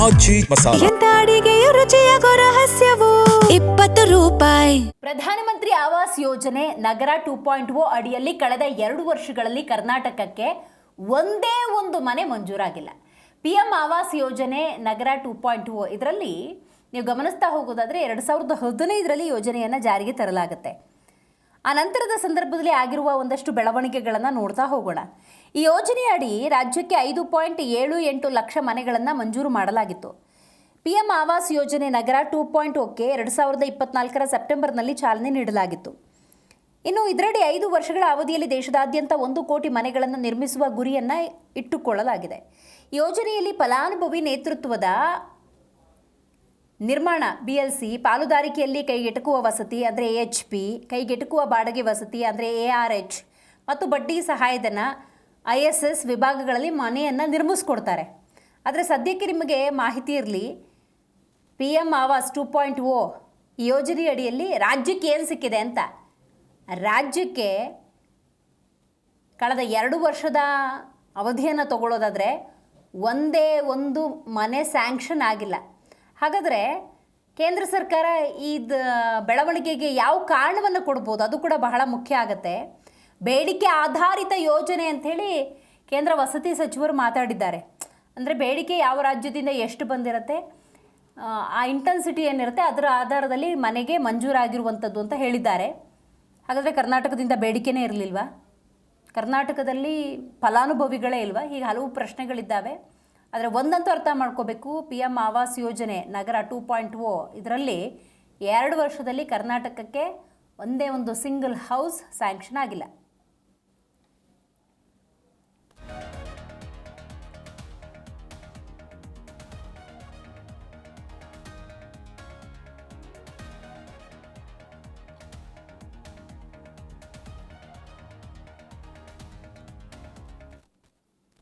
ಆಚಿ ಮಸಾಲ. ಎಂತ ಅಡಿಗೆಯ ರುಚಿಯಾಗೋ ರಹಸ್ಯವು 20 ರೂಪಾಯಿ. ಪ್ರಧಾನಮಂತ್ರಿ ಆವಾಸ್ ಯೋಜನೆ ನಗರ 2.0 ಅಡಿಯಲ್ಲಿ ಕಳೆದ 2 ವರ್ಷಗಳಲ್ಲಿ ಕರ್ನಾಟಕಕ್ಕೆ ಒಂದೇ ಒಂದು ಮನೆ ಮಂಜೂರಾಗಿಲ್ಲ. PM ಆವಾಸ್ ಯೋಜನೆ ನಗರ 2.0 ಇದರಲ್ಲಿ ನೀವು ಗಮನಿಸ್ತಾ ಹೋಗೋದಾದರೆ 2015ರಲ್ಲಿ ಯೋಜನೆಯನ್ನು ಜಾರಿಗೆ ತರಲಾಗುತ್ತೆ. ಆ ನಂತರದ ಸಂದರ್ಭದಲ್ಲಿ ಆಗಿರುವ ಒಂದಷ್ಟು ಬೆಳವಣಿಗೆಗಳನ್ನು ನೋಡ್ತಾ ಹೋಗೋಣ. ಈ ಯೋಜನೆಯಡಿ ರಾಜ್ಯಕ್ಕೆ 5.78 ಲಕ್ಷ ಮನೆಗಳನ್ನು ಮಂಜೂರು ಮಾಡಲಾಗಿತ್ತು. PM ಆವಾಸ್ ಯೋಜನೆ ನಗರ 2.0ಕ್ಕೆ 2024ರ ಸೆಪ್ಟೆಂಬರ್ನಲ್ಲಿ ಚಾಲನೆ ನೀಡಲಾಗಿತ್ತು. ಇನ್ನು ಇದರಡಿ 5 ವರ್ಷಗಳ ಅವಧಿಯಲ್ಲಿ ದೇಶದಾದ್ಯಂತ 1 ಕೋಟಿ ಮನೆಗಳನ್ನು ನಿರ್ಮಿಸುವ ಗುರಿಯನ್ನು ಇಟ್ಟುಕೊಳ್ಳಲಾಗಿದೆ. ಯೋಜನೆಯಲ್ಲಿ ಫಲಾನುಭವಿ ನೇತೃತ್ವದ ನಿರ್ಮಾಣ BLC, ಪಾಲುದಾರಿಕೆಯಲ್ಲಿ ಕೈಗೆಟುಕುವ ವಸತಿ ಅಂದರೆ AHP, ಕೈಗೆಟುಕುವ ಬಾಡಿಗೆ ವಸತಿ ಅಂದರೆ ARH ಮತ್ತು ಬಡ್ಡಿ ಸಹಾಯಧನ ISS ವಿಭಾಗಗಳಲ್ಲಿ ಮನೆಯನ್ನು ನಿರ್ಮಿಸ್ಕೊಡ್ತಾರೆ. ಆದರೆ ಸದ್ಯಕ್ಕೆ ನಿಮಗೆ ಮಾಹಿತಿ ಇರಲಿ, PM ಆವಾಸ್ 2.0 ಈ ಯೋಜನೆ ಅಡಿಯಲ್ಲಿ ರಾಜ್ಯಕ್ಕೆ ಏನು ಸಿಕ್ಕಿದೆ ಅಂತ. ರಾಜ್ಯಕ್ಕೆ ಕಳೆದ 2 ವರ್ಷದ ಅವಧಿಯನ್ನು ತಗೊಳ್ಳೋದಾದರೆ ಒಂದೇ ಒಂದು ಮನೆ ಸ್ಯಾಂಕ್ಷನ್ ಆಗಿಲ್ಲ. ಹಾಗಾದರೆ ಕೇಂದ್ರ ಸರ್ಕಾರ ಇದು ಬೆಳವಣಿಗೆಗೆ ಯಾವ ಕಾರಣವನ್ನು ಕೊಡ್ಬೋದು, ಅದು ಕೂಡ ಬಹಳ ಮುಖ್ಯ ಆಗುತ್ತೆ. ಬೇಡಿಕೆ ಆಧಾರಿತ ಯೋಜನೆ ಅಂಥೇಳಿ ಕೇಂದ್ರ ವಸತಿ ಸಚಿವರು ಮಾತಾಡಿದ್ದಾರೆ. ಅಂದರೆ ಬೇಡಿಕೆ ಯಾವ ರಾಜ್ಯದಿಂದ ಎಷ್ಟು ಬಂದಿರುತ್ತೆ, ಆ ಇಂಟೆನ್ಸಿಟಿ ಏನಿರುತ್ತೆ ಅದರ ಆಧಾರದಲ್ಲಿ ಮನೆಗೆ ಮಂಜೂರಾಗಿರುವಂಥದ್ದು ಅಂತ ಹೇಳಿದ್ದಾರೆ. ಹಾಗಾದರೆ ಕರ್ನಾಟಕದಿಂದ ಬೇಡಿಕೆನೇ ಇರಲಿಲ್ವಾ? ಕರ್ನಾಟಕದಲ್ಲಿ ಫಲಾನುಭವಿಗಳೇ ಇಲ್ವಾ? ಹೀಗೆ ಹಲವು ಪ್ರಶ್ನೆಗಳಿದ್ದಾವೆ. ಆದರೆ ಒಂದಂತೂ ಅರ್ಥ ಮಾಡ್ಕೋಬೇಕು, PM ಆವಾಸ್ ಯೋಜನೆ ನಗರ 2.0 ಇದರಲ್ಲಿ 2 ವರ್ಷದಲ್ಲಿ ಕರ್ನಾಟಕಕ್ಕೆ ಒಂದೇ ಒಂದು ಸಿಂಗಲ್ ಹೌಸ್ ಸ್ಯಾಂಕ್ಷನ್ ಆಗಿಲ್ಲ.